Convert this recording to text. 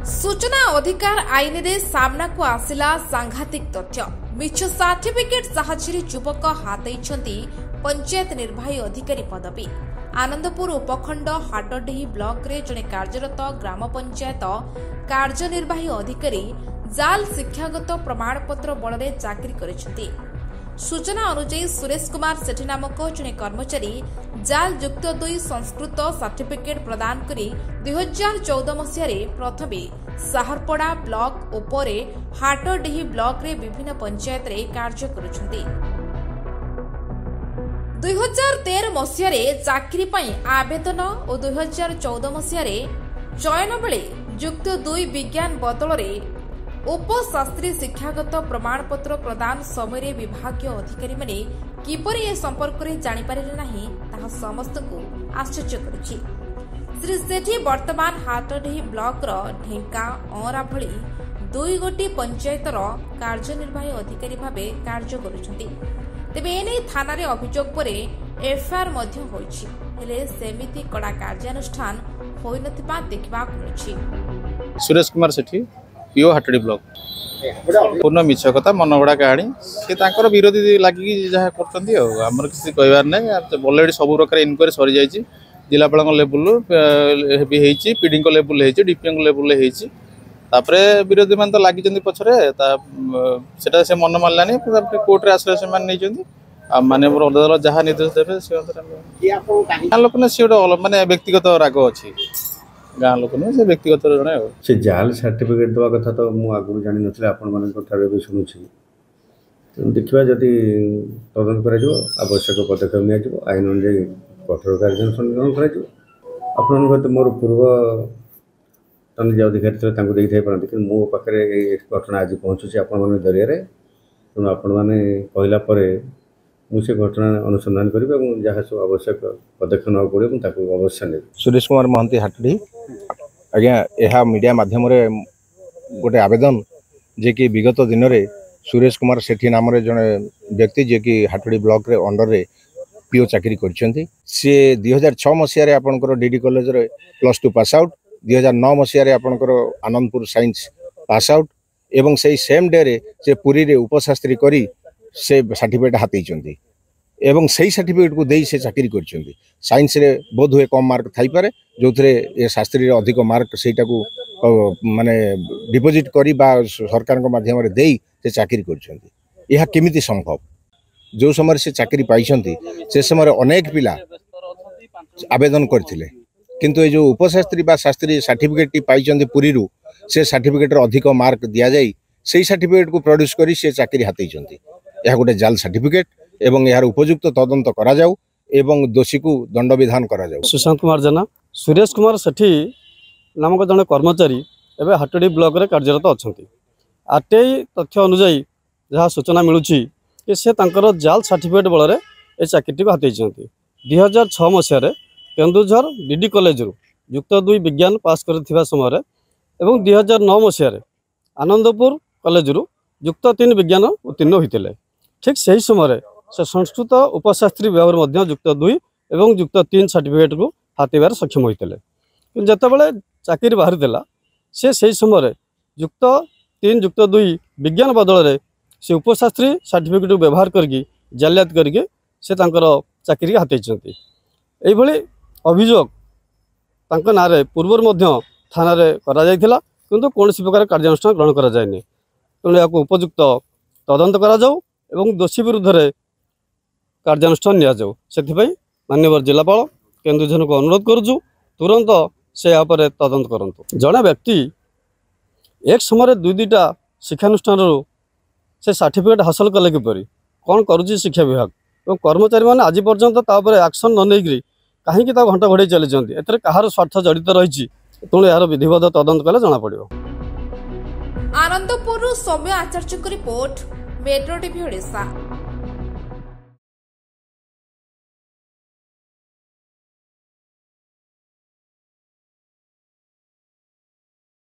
सूचना अधिकार आईन रे सामना को आसिला सांघातिक तथ्य। मिछ सर्टिफिकेट साहाय्य युवक हाथई पंचायत निर्वाही अधिकारी पदवी। आनंदपुर उपखंड हाटडेही ब्लॉक रे जने कार्यरत ग्राम पंचायत कार्यनिर्वाही अधिकारी जाल शिक्षागत प्रमाणपत्र बल में चाकरी करिसेंती। सूचना अनुसार सुरेश कुमार सेठी नामक जने कर्मचारी जाल युक्त 2 संस्कृत सर्टिफिकेट प्रदान करी 2014 मसीह प्रथमे साहरपड़ा ब्लॉक उपरे हाटडेही ब्लॉक रे विभिन्न पंचायत रे कार्य करुछंती। 2013 मसीह चाकरी पई आवेदन और 2014 मसीह चयन बेले युक्त 2 विज्ञान बदल रे उपशास्त्री शिक्षागत प्रमाणपत्र प्रदान समय विभागीय अधिकारी माने किपरि ए संपर्क रे जानि पारिले नाही ताहा समस्त को आश्चर्य करिछि। श्री सेठी वर्तमान हाटडेही ब्लॉक रो ढेंका औरा भली 2 गोटी पंचायत रो कार्यनिर्वाही अधिकारी भाबे कार्य करुछंती। तेबे एने थाना रे अभियोग परे एफआईआर मध्ये होइछि, हेले सेमिति कड़ा कार्यानुष्ठान होई नथिबा देखबा मिलुछि। सुरेश कुमार सेठी पीओ हाटडी ब्लॉक पूर्ण मिछ कथा मनगड़ा कहानी से विरोधी लगे जहाँ करमर किसी कहबार ना अलरेडी सब प्रकार इनक्वारी सरी जाइए। जिलापाल लेवल भी पीडी लेवल डीपी लेवल तापर विरोधी मान तो लगी पछरे सेटा से मन मानलानी कोर्टे आश्रय से माननीय अदालत जहाँ निर्देश देवे से लोक ना सी गोटे मानने व्यक्तिगत राग अच्छी गाँ लोक नुह से व्यक्तिगत जड़े से जाल सर्टिफिकेट देवा कथा तो मुझे आगुरी जानी नी आपण शुणुची देखा जदि तदंत कर आवश्यक पदक्षेप नि आईन अनुजाई कठोर कार्यानुष्ठान ग्रहण कर तो मोर पूर्व तनिज अधिकारी दे थी पारती कि मो पाखे घटना आज पहुँचुची आपण जरिया तेणु आपण मैंने कहला मुझे घटना अनुसंधान करी जहाँ सब आवश्यक पदक्षेप ना पड़े अवश्य ने। सुरेश कुमार महंती हाटडी आज्ञा यह मीडिया माध्यम गोटे आवेदन जे कि विगत दिन में सुरेश कुमार सेठी नाम जड़े व्यक्ति जे कि हाटडी ब्लॉक रे अंडर रे पीओ चाकरी करछंती। से 2006 मसीह आपनकर डीडी कॉलेज रे +2 पास आउट, 2009 मसीह आपनकर आनंदपुर साइंस पास आउट एवं से सेम डे रे से पुरी रे उपशास्त्री करी से सर्टिफिकेट हाथी एवं सही सर्टिफिकेट को दे से चाकरी करछंती। साइंस रे बोध हुए कम मार्क थाई पारे जो ये शास्त्री रे अधिक मार्क सेटा को माने डिपोजिट करी बा सरकार को माध्यम रे देई से चाकरी करछंती। यह केमिति संभव? जो समय से चाकरी पाइछंती से समय अनेक पिला आवेदन करथिले किंतु ये जो उपशास्त्री बा शास्त्री सर्टिफिकेट टी पाइछंती पुरी रु से सर्टिफिकेट रे अधिक मार्क दिया जाई सही सर्टिफिकेट को प्रोड्यूस करी से चाकरी हाथीछंती। यह गोटे जाल सर्टिफिकेट एवं यार उपयुक्त तदंत करा जाऊ एवं दोषी को दंड विधान करा जाऊ। सुशांत कुमार जेना सुरेश कुमार सेठी नामक जड़े कर्मचारी एवं हाटडी ब्लॉक रे कार्यरत अच्छा। आरटीआई तथ्य अनुजाई जहाँ सूचना मिलूँ कि से तांकर जाल सर्टिफिकेट बल में चाकरी को हाथी 2006 मसीह केन्दुझर डीडी कॉलेज रु युक्त 2 विज्ञान पास कर समय एवं 2009 मसीह आनंदपुर कॉलेज रु युक्त 3 विज्ञान उत्तीर्ण होते। ठीक से समय से संस्कृत उपशास्त्री विभाग में युक्त 2 एवं युक्त 3 सर्टिफिकेट को हाथीबार सक्षम होते। जिते बड़े चाकरी बाहरी देला से समय युक्त 3 युक्त 2 विज्ञान बदल से उपशास्त्री सर्टिफिकेट को व्यवहार करके जालियात करके से चाकरी हाथी यही अभियोग ना पूर्व थाना करा जायथिला किंतु कौन प्रकार कार्यानुष्ठान ग्रहण करा जायनि। तेणु या उपयुक्त तदंत करा जाऊ एवं दोषी विरुद्ध में कार्यानुष्ठान निया जाऊ। सेथिपई माननीय जिलापाल केन्दुझर को अनुरोध करुचु तुरंत से यापर तदंत करंतु। जड़े व्यक्ति एक समय 2-2टा शिक्षानुष्ठान से सर्टिफिकेट हासिल कले किपरि कौन करुच्ची शिक्षा विभाग और कर्मचारी मैंने आज पर्यंत एक्शन न नहीं कहीं घंटा घोड़े चली कहार स्वार्थ जड़ित रही तेणु यार विधिवत तदंत कले जना पड़ो। आनंदपुर सौम्य आचार्य रिपोर्ट मेट्रो टीवी ओडिशा।